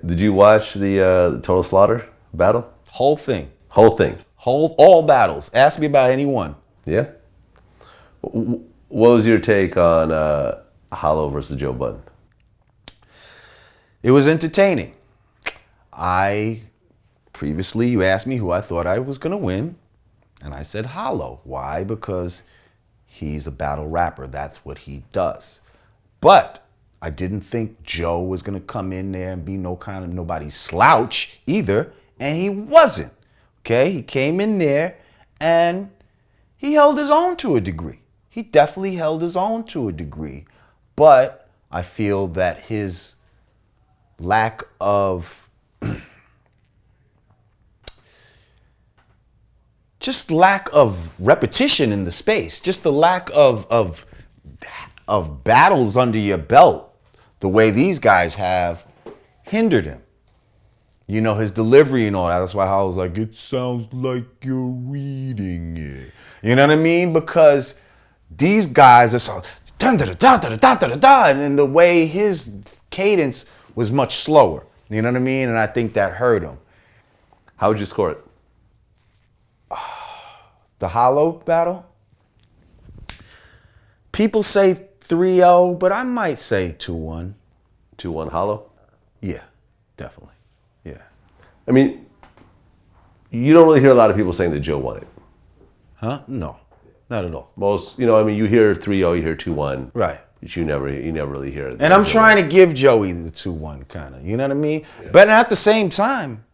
Did you watch the Total Slaughter battle? Whole thing. Whole thing. All battles. Ask me about any one. Yeah. What was your take on Hollow versus Joe Budden? It was entertaining. Previously, you asked me who I thought I was going to win, and I said Hollow. Why? Because he's a battle rapper. That's what he does. But I didn't think Joe was going to come in there and be nobody's slouch either, and he wasn't. Okay? He came in there, and he held his own to a degree. He definitely held his own to a degree. But I feel that his lack of just lack of repetition in the space, just the lack of battles under your belt, the way these guys have, hindered him. You know, his delivery and all that. That's why I was like, it sounds like you're reading it. You know what I mean? Because these guys are so dun da da da da da da da, and then the way his cadence was much slower. You know what I mean? And I think that hurt him. How would you score it? The Hollow battle? People say 3-0, but I might say 2-1. 2-1 Hollow? Yeah, definitely. Yeah. I mean, you don't really hear a lot of people saying that Joe won it. Huh? No, not at all. Most, I mean, you hear 3-0, you hear 2-1. Right. But you never really hear it. And I'm trying to give Joey the 2-1 kind of, you know what I mean? Yeah. But at the same time,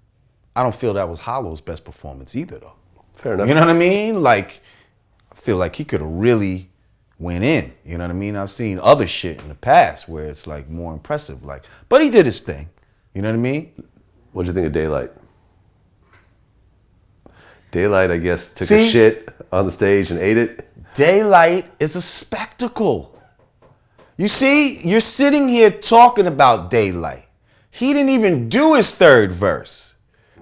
I don't feel that was Hollow's best performance either, though. Fair enough. You know what I mean? Like, I feel like he could have really went in. You know what I mean? I've seen other shit in the past where it's like more impressive. Like, but he did his thing. You know what I mean? What'd you think of Daylyt? Daylyt, I guess, took a shit on the stage and ate it. Daylyt is a spectacle. You see, you're sitting here talking about Daylyt. He didn't even do his third verse.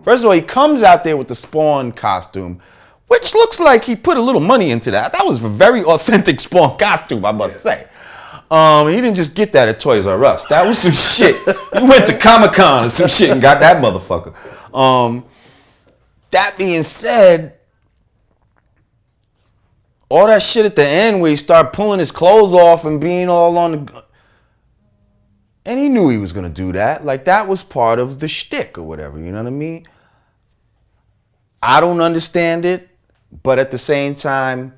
First of all, he comes out there with the Spawn costume, which looks like he put a little money into that. That was a very authentic Spawn costume, I must say. He didn't just get that at Toys R Us. That was some shit. He went to Comic-Con or some shit and got that motherfucker. That being said, all that shit at the end where he started pulling his clothes off and being all on the... And he knew he was going to do that. Like, that was part of the shtick or whatever, you know what I mean? I don't understand it, but at the same time,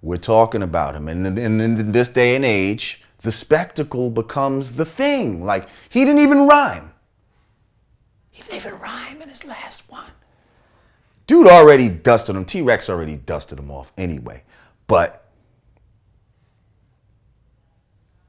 we're talking about him. And in this day and age, the spectacle becomes the thing. Like, he didn't even rhyme. He didn't even rhyme in his last one. Dude already dusted him. T-Rex already dusted him off anyway. But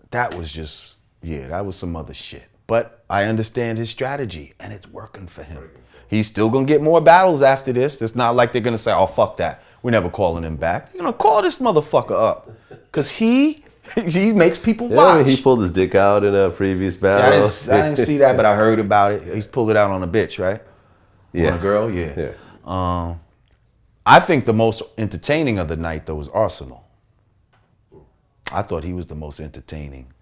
that was just... yeah, that was some other shit. But I understand his strategy, and it's working for him. He's still going to get more battles after this. It's not like they're going to say, oh, fuck that. We're never calling him back. They're going to call this motherfucker up. Because he makes people watch. I mean, he pulled his dick out in a previous battle. See, I didn't see that, but I heard about it. He's pulled it out on a bitch, right? Yeah. On a girl? Yeah. I think the most entertaining of the night, though, was Arsonal. I thought he was the most entertaining.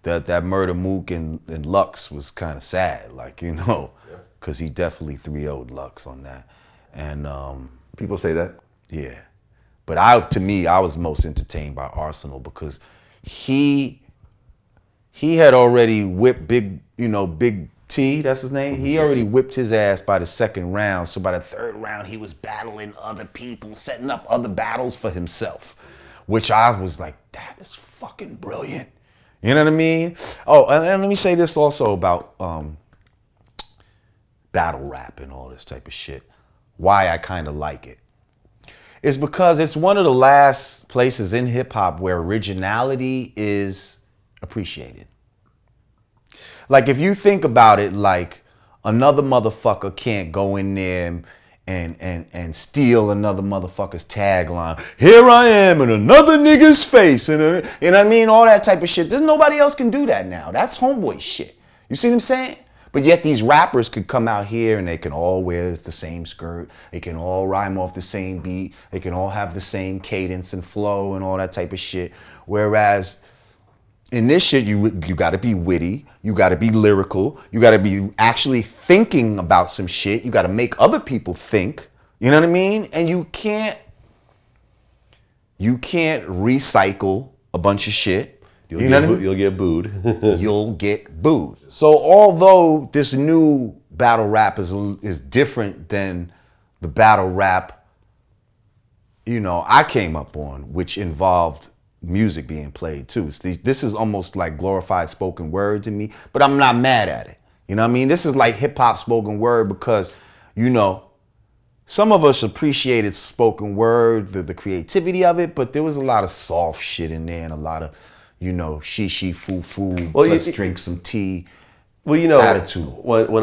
That Murder Mook and Lux was kind of sad, like, you know, because he definitely 3-0'd Lux on that. And people say that. Yeah. But to me, I was most entertained by Arsonal because he had already whipped Big T, that's his name. He already whipped his ass by the second round. So by the third round, he was battling other people, setting up other battles for himself, which I was like, that is fucking brilliant. You know what I mean? Oh, and let me say this also about battle rap and all this type of shit. Why I kind of like it. It's because it's one of the last places in hip hop where originality is appreciated. Like, if you think about it, like, another motherfucker can't go in there and steal another motherfucker's tagline. Here I am in another nigga's face. And you know what I mean? All that type of shit. There's nobody else can do that now. That's homeboy shit. You see what I'm saying? But yet these rappers could come out here and they can all wear the same skirt. They can all rhyme off the same beat. They can all have the same cadence and flow and all that type of shit. Whereas In this shit, you got to be witty, you got to be lyrical, you got to be actually thinking about some shit. You got to make other people think. You know what I mean? And you can't recycle a bunch of shit. You'll get booed. You'll get booed. So although this new battle rap is different than the battle rap, I came up on, which involved music being played too. This is almost like glorified spoken word to me, but I'm not mad at it. You know what I mean? This is like hip hop spoken word because, some of us appreciated spoken word, the creativity of it, but there was a lot of soft shit in there and a lot of, she, foo, let's drink some tea. Well, attitude. When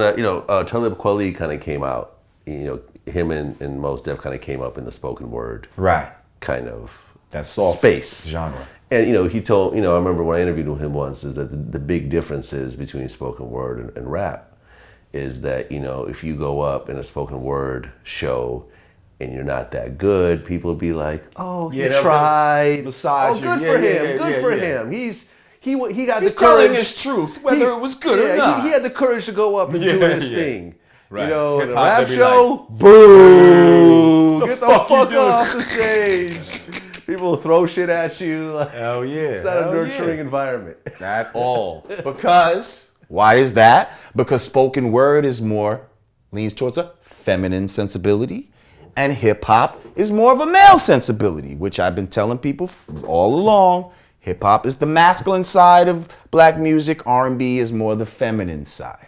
Talib Kweli kind of came out, him and Mos Def kind of came up in the spoken word. Right. Kind of. That soft space genre. And he told, I remember when I interviewed with him once, is that the big differences between spoken word and rap is that, if you go up in a spoken word show and you're not that good, people will be like, oh, he tried. Massage good for him. Good for him. He got He's the courage. telling his truth, whether it was good or not. He had the courage to go up and do his thing. Right. In a rap show, boo! Get the fuck off the stage. People throw shit at you. Like, hell yeah. It's not a nurturing environment. At all. Because, why is that? Because spoken word leans towards a feminine sensibility, and hip hop is more of a male sensibility, which I've been telling people all along. Hip hop is the masculine side of black music. R&B is more the feminine side.